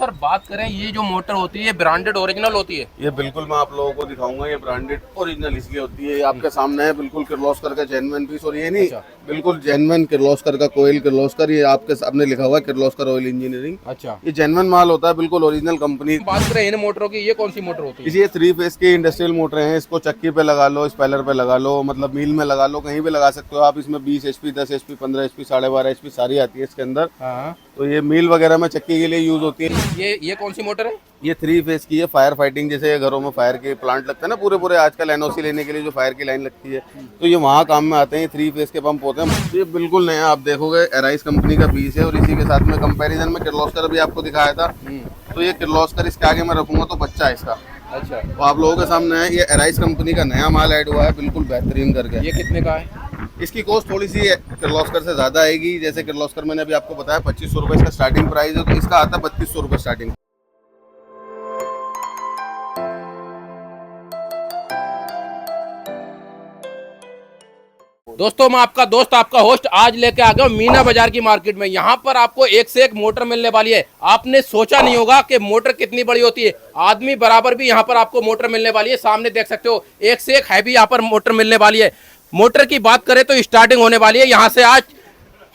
Sir बात करें, ये जो मोटर होती है ये ब्रांडेड ओरिजिनल होती है? ये बिल्कुल मैं आप लोगों को दिखाऊंगा। ये ब्रांडेड ओरिजिनल इसलिए होती है, ये आपके सामने है बिल्कुल किर्लोस्कर का जेन्युइन पीस। और ये नहीं, अच्छा। बिल्कुल जेन्युइन किर्लोस्कर का कोयल किर्लोस्कर, ये आपके सामने लिखा हुआ है किर्लोस्कर ऑयल इंजीनियरिंग। अच्छा। ये जेन्युइन माल होता है, बिल्कुल ओरिजिनल कंपनी। बात करें इन मोटरों की, ये कौन सी मोटर होती है? इसी 3 फेस की इंडस्ट्रियल मोटर हैं। इसको चक्की पे लगा लो, स्पेलर पे लगा लो, मतलब मिल में लगा लो, कहीं भी लगा सकते हो आप। इसमें 20 HP, 10 HP, 15 HP, 12.5 HP सारी आती है इसके अंदर। हाँ। तो ये मिल वगैरह में चक्की के लिए यूज होती है। ये कौन सी मोटर है? ये 3 फेस की है, फायर फाइटिंग। जैसे घरों में फायर के प्लांट लगते हैं ना, पूरे पूरे आजकल NOC लेने के लिए जो फायर की लाइन लगती है, तो ये वहाँ काम में आते हैं। 3 फेस के पंप होते हैं। ये बिल्कुल नया आप देखोगे, एराइस कंपनी का पीस है। और इसी के साथ में कंपैरिजन में किर्लोस्कर भी आपको दिखाया था, तो ये किर्लोस्कर इसके आगे मैं रखूंगा तो बच्चा है इसका। अच्छा। तो आप लोगों के सामने है, ये एराइस कंपनी का नया माल ऐड हुआ है, बिल्कुल बेहतरीन करके। ये कितने का है? इसकी कॉस्ट थोड़ी सी किर्लोस्कर से ज़्यादा आएगी। जैसे किर्लोस्कर मैंने अभी आपको बताया 2500 रुपये इसका स्टार्टिंग प्राइस है, तो इसका आता है 3200 रुपये स्टार्टिंग। दोस्तों, मैं आपका दोस्त, आपका होस्ट आज लेके आ गया हूं मीना बाजार की मार्केट में। यहाँ पर आपको एक से एक मोटर मिलने वाली है। आपने सोचा नहीं होगा कि मोटर कितनी बड़ी होती है। आदमी बराबर भी यहाँ पर आपको मोटर मिलने वाली है। सामने देख सकते हो, एक से एक हैवी यहाँ पर मोटर मिलने वाली है। मोटर की बात करें तो स्टार्टिंग होने वाली है यहाँ से आज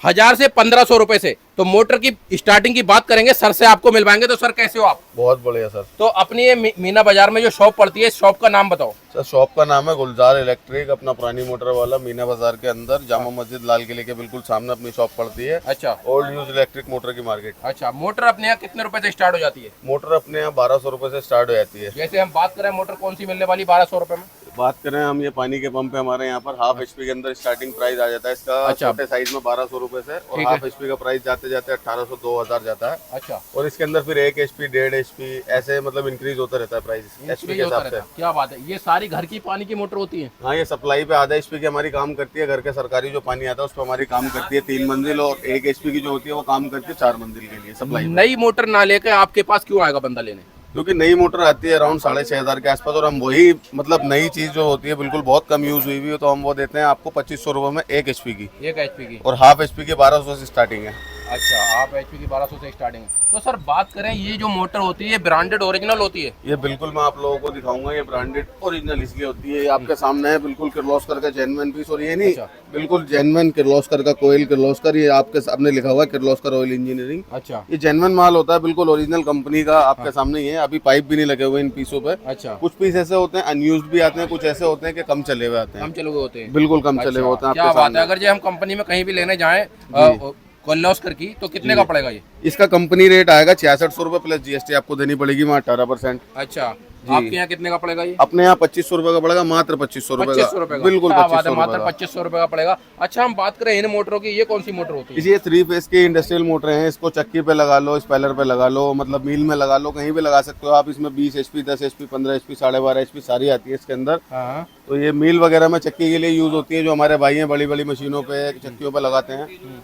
1000 से 1500 रुपए से। तो मोटर की स्टार्टिंग की बात करेंगे, सर से आपको मिलवाएंगे। तो सर कैसे हो आप? बहुत बढ़िया सर। तो अपनी ये मीना बाजार में जो शॉप पड़ती है, शॉप का नाम बताओ। सर शॉप का नाम है गुलजार इलेक्ट्रिक, अपना पुरानी मोटर वाला, मीना बाजार के अंदर, जामा मस्जिद लाल किले के बिल्कुल सामने अपनी शॉप पड़ती है। अच्छा। ओल्ड यूज इलेक्ट्रिक मोटर की मार्केट। अच्छा, मोटर अपने यहाँ कितने रुपए से स्टार्ट हो जाती है? मोटर अपने यहाँ 1200 रुपये से स्टार्ट हो जाती है। जैसे हम बात करें, मोटर कौन सी मिलने वाली 1200 रुपए में? बात करें हम, ये पानी के पंप है हमारे यहाँ पर। हाफ HP के अंदर स्टार्टिंग प्राइस आ जाता है इसका। अच्छा। छोटे साइज में 1200 रुपए से, और ठीक हाफ है। HP का प्राइस जाते जाते 1800 2000 जाता है। अच्छा। और इसके अंदर फिर 1 HP 1.5 HP ऐसे मतलब इंक्रीज होता रहता है प्राइस HP के हिसाब से। क्या बात है, ये सारी घर की पानी की मोटर होती है? हाँ, ये सप्लाई पे आधा HP की हमारी काम करती है। घर के सरकारी जो पानी आता है उस पर हमारी काम करती है 3 मंजिल, और 1 HP की जो होती है वो काम करती है 4 मंजिल के लिए सप्लाई। नई मोटर ना लेकर आपके पास क्यों आएगा बंदा लेने? क्योंकि नई मोटर आती है अराउंड 6500 के आसपास, और हम वही मतलब नई चीज जो होती है बिल्कुल बहुत कम यूज हुई है, तो हम वो देते हैं आपको 2500 रुपये में 1 HP की। 1 HP की? और हाफ HP की 1200 से स्टार्टिंग है। अच्छा, आप HP की 1200 से स्टार्टिंग है। तो सर बात करें, ये जो मोटर होती है ये ब्रांडेड ओरिजिनल होती है? ये बिल्कुल मैं आप लोगों को दिखाऊंगा। ये ब्रांडेड ओरिजिनल इसलिए होती है, ये आपके सामने है बिल्कुल किर्लोस्कर का जेन्युइन पीस। और ये नहीं, अच्छा। बिल्कुल जेन्युइन किर्लोस्कर का कोयल किर्लोस्कर, ये आपके सामने लिखा हुआ है किर्लोस्कर ऑयल इंजीनियरिंग। अच्छा। ये जेन्युइन माल होता है, बिल्कुल ओरिजिनल कंपनी का, आपके सामने ही है। अभी पाइप भी नहीं लगे हुए इन पीसों पे। अच्छा। कुछ पीस ऐसे होते हैं अनयूज्ड भी आते हैं, कुछ ऐसे होते हैं कि कम चले हुए आते हैं। कम चले हुए होते हैं? बिल्कुल कम चले हुए होते हैं क्या आपके बात है। सामने। अगर जो हम कंपनी में कहीं भी लेने जाएं किर्लोस्कर की, तो कितने का पड़ेगा ये? इसका कंपनी रेट आएगा 6600 रुपये प्लस GST आपको देनी पड़ेगी वहाँ 18%। अच्छा। आपके यहाँ कितने का पड़ेगा ये? अपने यहाँ 2500 रुपये का पड़ेगा, मात्र 2500 रुपये 2500 रुपए का? बिल्कुल क्या बात है, 2500 मात्र रुपये का। 2500 रुपए का पड़ेगा। अच्छा, हम बात करें इन मोटरों की, ये कौन सी मोटर होती है? इसी 3 फेस की इंडस्ट्रियल मोटर हैं। इसको चक्की पे लगा लो, स्पेलर पे लगा लो, मतलब मिल में लगा लो, कहीं भी लगा सकते हो आप। इसमें 20 HP, 10 HP, 15 HP, 12.5 HP सारी आती है इसके अंदर। हाँ। तो ये मिल वगैरह में चक्की के लिए यूज होती है, जो हमारे भाई हैं बड़ी बड़ी मशीनों पे चक्कियों पे लगाते हैं,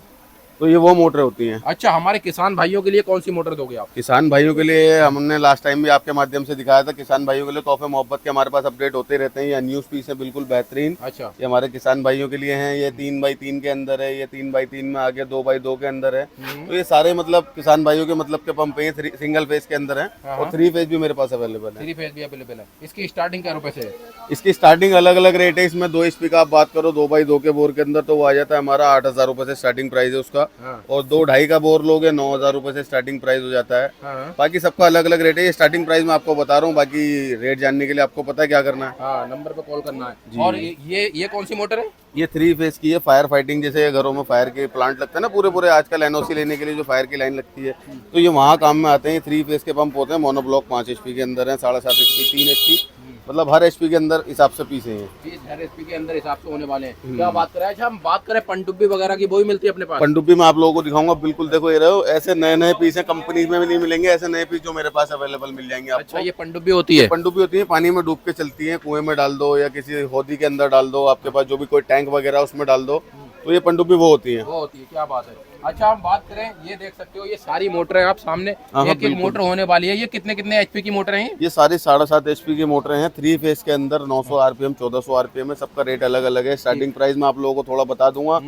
तो ये वो मोटर होती हैं। अच्छा, हमारे किसान भाइयों के लिए कौन सी मोटर दोगे आप? किसान भाइयों के लिए हमने लास्ट टाइम भी आपके माध्यम से दिखाया था। किसान भाइयों के लिए तोहफे मोहब्बत के हमारे पास अपडेट होते रहते हैं। ये न्यूज पीस है बिल्कुल बेहतरीन। अच्छा। ये हमारे किसान भाइयों के लिए हैं। ये 3x3 के अंदर है, ये 3x3 में आगे 2x2 के अंदर है। तो ये सारे मतलब किसान भाइयों के मतलब के पंप है, सिंगल फेज के अंदर है, और 3 फेज भी मेरे पास अवेलेबल है। 3 फेज भी अवेलेबल है। इसकी स्टार्टिंग क्या रुपए से है? इसकी स्टार्टिंग अलग अलग रेट है। इसमें 2 HP का आप बात करो 2x2 के बोर के अंदर, तो वो आ जाता है हमारा 8000 रुपये से स्टार्टिंग प्राइस है उसका। और 2.5 का बोर लोगे 9000 रुपये से स्टार्टिंग प्राइस हो जाता है। हाँ। बाकी सबका अलग अलग रेट है। ये स्टार्टिंग प्राइस मैं आपको बता रहा हूँ, बाकी रेट जानने के लिए आपको पता है क्या करना है। हाँ, नंबर पे कॉल करना है। और ये कौन सी मोटर है? ये 3 फेस की है, फायर फाइटिंग। जैसे घरों में फायर के प्लांट लगते हैं ना, पूरे पूरे आजकल NOC लेने के लिए जो फायर की लाइन लगती है, तो ये वहाँ काम में आते हैं। 3 फेस के पंप होते हैं, मोनोब्लॉक 5 HP के अंदर है, 7.5 HP, 3 HP, मतलब हर HP के अंदर हिसाब से पीसे हैं। हर HP के अंदर हिसाब से होने वाले हैं। क्या बात करें। अच्छा, हम बात करें पनडुब्बी वगैरह की, वो भी मिलती है अपने पास? पनडुब्बी में आप लोगों को दिखाऊंगा। बिल्कुल देखो, ये रहो, ऐसे नए नए पीस है, कंपनी में भी नहीं मिलेंगे ऐसे नए पीस जो मेरे पास अवेलेबल मिल जाएंगे आपको। अच्छा, ये पनडुब्बी होती है? पनडुब्बी होती है, पानी में डूब के चलती है। कुएं में डाल दो या किसी होदी के अंदर डाल दो, आपके पास जो भी कोई टैंक वगैरह उसमें डाल दो, तो ये पनडुब्बी वो होती है। वो होती है। क्या बात है। अच्छा, हम बात करें, ये देख सकते हो, ये सारी मोटर है आप सामने। हाँ, एक एक मोटर होने वाली है। ये कितने कितने HP की मोटर है? ये सारी 7.5 HP की मोटर हैं। 3 फेस के अंदर 900 RPM, 1400 RPM है। सबका रेट अलग अलग है। स्टार्टिंग प्राइस में आप लोगों को थोड़ा बता दूंगा।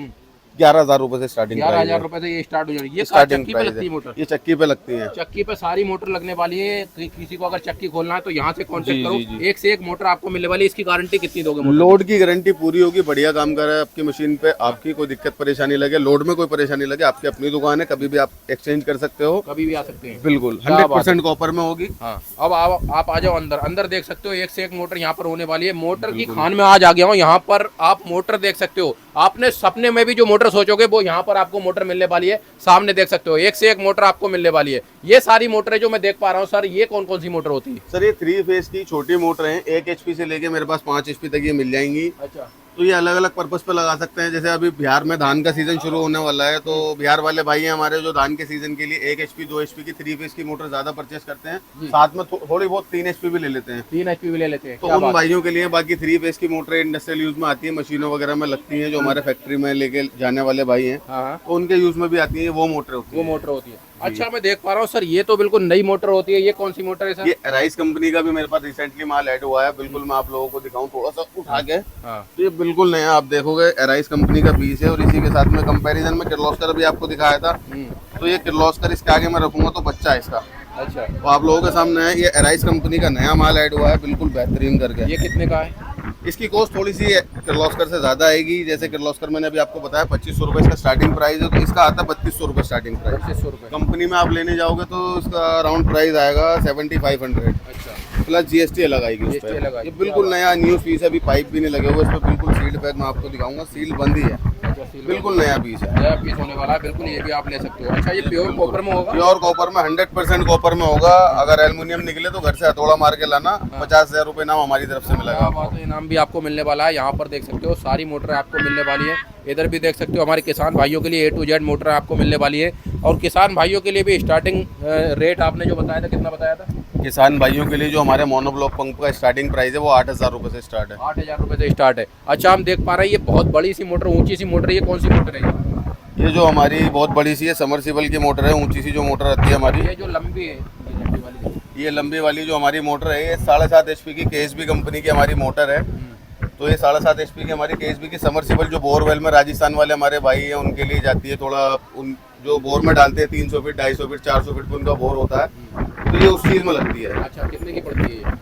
11,000 रुपए से स्टार्टिंग 11,000 रुपए से ये स्टार्ट हो जाएगी। ये स्टार्टिंग चक्की पे लगती है मोटर? ये चक्की पे लगती है। चक्की पे सारी मोटर लगने वाली है। किसी को अगर चक्की खोलना है तो यहाँ से कांटेक्ट जी, करो। जी, जी। एक से एक मोटर आपको मिलने वाली है। इसकी गारंटी कितनी दोगे? लोड की गारंटी पूरी होगी, बढ़िया काम कर रहा है आपकी मशीन पे। आपकी कोई दिक्कत परेशानी लगे, लोड में कोई परेशानी लगे, आपकी अपनी दुकान है, कभी भी आप एक्सचेंज कर सकते हो, कभी भी आ सकते हैं। बिल्कुल क्या बात 100% कॉपर में होगी। हाँ, अब आप आ जाओ अंदर। अंदर देख सकते हो एक से एक मोटर यहाँ पर होने वाली है। मोटर की खान में आज आ गया हूँ। यहाँ पर आप मोटर देख सकते हो। आपने सपने में भी जो मोटर सोचोगे वो यहाँ पर आपको मोटर मिलने वाली है। सामने देख सकते हो एक से एक मोटर आपको मिलने वाली है। ये सारी मोटरें जो मैं देख पा रहा हूँ सर, ये कौन कौन सी मोटर होती है? सर ये 3 फेज की छोटी मोटर है, 1 HP से लेके मेरे पास 5 HP तक ये मिल जाएंगी। अच्छा, तो ये अलग अलग पर्पस पे लगा सकते हैं। जैसे अभी बिहार में धान का सीजन शुरू होने वाला है, तो बिहार वाले भाई हैं हमारे जो धान के सीजन के लिए 1 HP 2 HP की 3 फेज की मोटर ज्यादा परचेस करते हैं, साथ में थोड़ी बहुत 3 HP भी ले लेते हैं। 3 HP भी ले लेते हैं। तो उन भाइयों के लिए बाकी 3 फेज की मोटर इंडस्ट्रियल यूज में आती है, मशीनों वगैरह में लगती है, जो हमारे फैक्ट्री में लेके जाने वाले भाई हैं, हाँ, तो उनके यूज में भी आती है, वो मोटर होती वो मोटर होती है। अच्छा, मैं देख पा रहा हूँ सर, ये तो बिल्कुल नई मोटर होती है। ये कौन सी मोटर है सर? ये राइस कंपनी का भी मेरे पास रिसेंटली माल ऐड हुआ है। बिल्कुल मैं आप लोगों को दिखाऊं थोड़ा सा उठा के। हाँ, तो ये बिल्कुल नया आप देखोगे राइस कंपनी का पीस है, और इसी के साथ में कंपैरिजन में किर्लोस्कर भी आपको दिखाया था। तो ये किर्लोस्कर इसके आगे मैं रखूंगा तो बच्चा है इसका। अच्छा, तो आप लोगों के सामने है, ये राइस कंपनी का नया माल ऐड हुआ है, बिल्कुल बेहतरीन करके। ये कितने का है? इसकी कॉस्ट थोड़ी सी किर्लोस्कर से ज्यादा आएगी। जैसे किर्लोस्कर मैंने अभी आपको बताया 2500 रुपए इसका स्टार्टिंग प्राइस है, तो इसका आता है 3200 रुपए स्टार्टिंग प्राइस। 2500 रुपए। कंपनी में आप लेने जाओगे तो इसका राउंड प्राइस आएगा 7500 अच्छा, प्लस GST लगाएगी उस GST पे। लगाएगी। ये बिल्कुल नया न्यू पीस है, अभी पाइप भी नहीं लगे हुए इस पे, बिल्कुल सील्ड पैक मैं आपको दिखाऊंगा, सील बंद ही है, अच्छा, सील बिल्कुल नया पीस है, नया पीस होने वाला है। बिल्कुल, ये भी आप ले सकते हो। अच्छा, ये प्योर कॉपर में होगा? प्योर कॉपर में 100% कॉपर में होगा। अगर एल्युमिनियम निकले तो घर से हथौड़ा मार के लाना, 50,000 रुपए नाम हमारी तरफ से मिलेगा। क्या बात है, इनाम भी आपको मिलने वाला है। यहाँ पर देख सकते हो सारी मोटर आपको मिलने वाली है। इधर भी देख सकते हो हमारे किसान भाइयों के लिए A to Z मोटर आपको मिलने वाली है। और किसान भाइयों के लिए भी स्टार्टिंग रेट आपने जो बताया था, कितना बताया था? किसान भाइयों के लिए जो हमारे मोनोब्लॉक पंप का स्टार्टिंग प्राइस है वो 8,000 रुपए से स्टार्ट है। 8,000 रुपए से स्टार्ट है। अच्छा, हम देख पा रहे हैं ये बहुत बड़ी सी मोटर, ऊंची सी मोटर, ये कौन सी मोटर है? ये जो हमारी बहुत बड़ी सी है समरसीबल की मोटर है, ऊंची सी जो मोटर आती है हमारी। ये जो लंबी है, ये लंबी वाली, ये लंबी वाली जो हमारी मोटर है, ये 7.5 HP की KSB कंपनी की हमारी मोटर है। तो ये 7.5 HP की हमारी KSB की समरसीबल जो बोरवेल में राजस्थान वाले हमारे भाई हैं उनके लिए जाती है। थोड़ा उन जो बोर में डालते हैं 300 फीट 250 फीट 400 फीट उनका बोर होता है, तो ये उस चीज़ में लगती है। अच्छा, कितने की पड़ती है ये?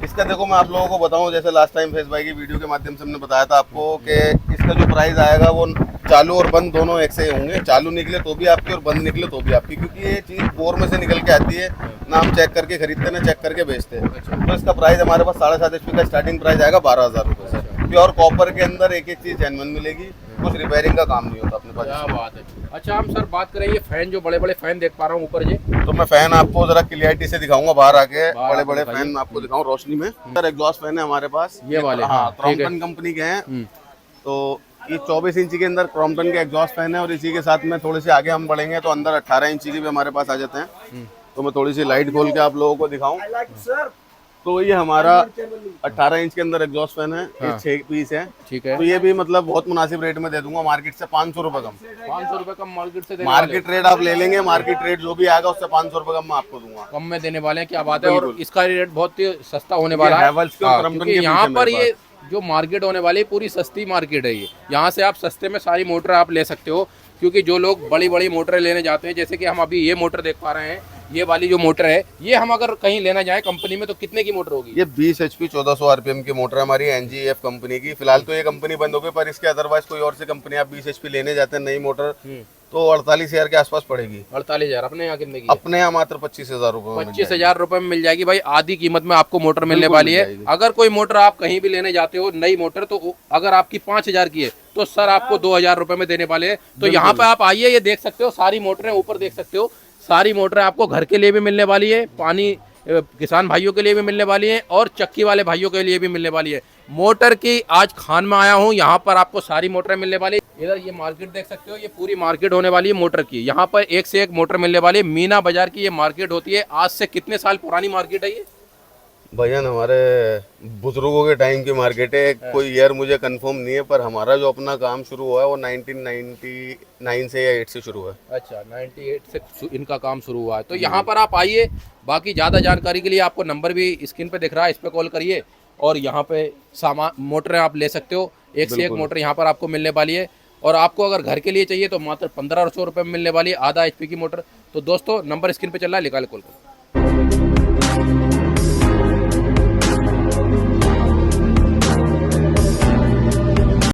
इसका देखो मैं आप लोगों को बताऊं, जैसे लास्ट टाइम फेस भाई की वीडियो के माध्यम से हमने बताया था आपको कि इसका जो प्राइस आएगा वो चालू और बंद दोनों एक से होंगे। चालू निकले तो भी आपकी और बंद निकले तो भी आपकी, क्योंकि ये चीज़ बोर में से निकल के आती है ना, हम चेक करके खरीदते ना चेक करके बेचते हैं। तो इसका प्राइस हमारे पास 7.5 HP का स्टार्टिंग प्राइस आएगा 12,000 रुपये से। प्योर कॉपर के अंदर एक एक चीज़ जेन्युइन मिलेगी, कुछ रिपेयरिंग का काम नहीं होता अपने पास। क्या बात है। अच्छा, हम सर बात करें, ये फैन जो बड़े बड़े फैन देख पा रहा हूँ ऊपर, ये तो मैं फैन आपको जरा क्लियरिटी से दिखाऊंगा बाहर आके, बाहर बड़े बड़े आके फैन मैं आपको दिखाऊं रोशनी में। सर एग्जॉस्ट फैन है हमारे पास, ये वाले? हाँ, ठीक है। क्रॉम्पटन कंपनी के हैं। तो ये 24 इंची के अंदर क्रॉम्पटन के एग्जॉस्ट फैन है, और इसी के साथ में थोड़े से आगे हम बढ़ेंगे तो अंदर 18 इंची की भी हमारे पास आ जाते हैं। तो मैं थोड़ी सी लाइट खोल के आप लोगों को दिखाऊं, तो ये हमारा 18 इंच के अंदर एग्जॉस्ट फैन है, ये 6 पीस है। ठीक है। तो ये भी मतलब बहुत मुनासिब रेट में दे दूंगा, मार्केट से 500 रुपए कम। 500 रुपए कम मार्केट से देने वाले मार्केट रेट आप ले लेंगे, मार्केट रेट जो भी आएगा उससे 500 रुपए कम मैं आपको दूंगा, कम में देने वाले हैं। क्या बात है। और इसका रेट बहुत ही सस्ता होने वाला है। हैवेल्स के और हाँ, क्रॉम्पटन क्योंकि के यहाँ पीस है पर मेरे ये जो मार्केट होने वाली है पूरी सस्ती मार्केट है। ये यहाँ से आप सस्ते में सारी मोटर आप ले सकते हो, क्योंकि जो लोग बड़ी बड़ी मोटरें लेने जाते हैं, जैसे कि हम अभी ये मोटर देख पा रहे हैं, ये वाली जो मोटर है, ये हम अगर कहीं लेना जाए कंपनी में तो कितने की मोटर होगी? ये 20 HP 1400 RPM की मोटर है हमारी NGF कंपनी की। फिलहाल तो ये कंपनी बंद हो गई, पर इसके अदरवाइज कोई और सी कंपनी आप 20 HP लेने जाते हैं नई मोटर तो 48,000 के आसपास पड़ेगी। 48,000। अपने यहाँ कितने की? अपने यहाँ मात्र 25,000 रुपए में 25,000 रुपए में मिल जाएगी भाई। आधी कीमत में आपको मोटर मिलने वाली है। अगर कोई मोटर आप कहीं भी लेने जाते हो नई मोटर, तो अगर आपकी 5,000 की है तो सर आपको 2,000 रुपए में देने वाले हैं। तो यहाँ पे आप आइए, ये देख सकते हो सारी मोटरें ऊपर देख सकते हो, सारी मोटरें आपको घर के लिए भी मिलने वाली है, पानी किसान भाइयों के लिए भी मिलने वाली है, और चक्की वाले भाइयों के लिए भी मिलने वाली है। मोटर की आज खान में आया हूँ, यहाँ पर आपको सारी मोटरें मिलने वाली है। इधर ये मार्केट देख सकते हो, ये पूरी मार्केट होने वाली है मोटर की। यहाँ पर एक से एक मोटर मिलने वाली है। मीना बाजार की ये मार्केट होती है। आज से कितने साल पुरानी मार्केट है ये? भैया हमारे बुजुर्गों के टाइम की मार्केट है, कोई ईयर मुझे कंफर्म नहीं है, पर हमारा जो अपना काम शुरू हुआ है वो 1999 से या 8 से शुरू हुआ है। अच्छा, 98 से इनका काम शुरू हुआ है। तो यहाँ पर आप आइए, बाकी ज़्यादा जानकारी के लिए आपको नंबर भी स्क्रीन पे दिख रहा है, इस पर कॉल करिए और यहाँ पे सामान मोटरें आप ले सकते हो। एक से एक मोटर यहाँ पर आपको मिलने वाली है। और आपको अगर घर के लिए चाहिए तो मात्र 1500 रुपये में मिलने वाली है आधा HP की मोटर। तो दोस्तों नंबर स्क्रीन पे चल रहा है, निकाले कॉल करो।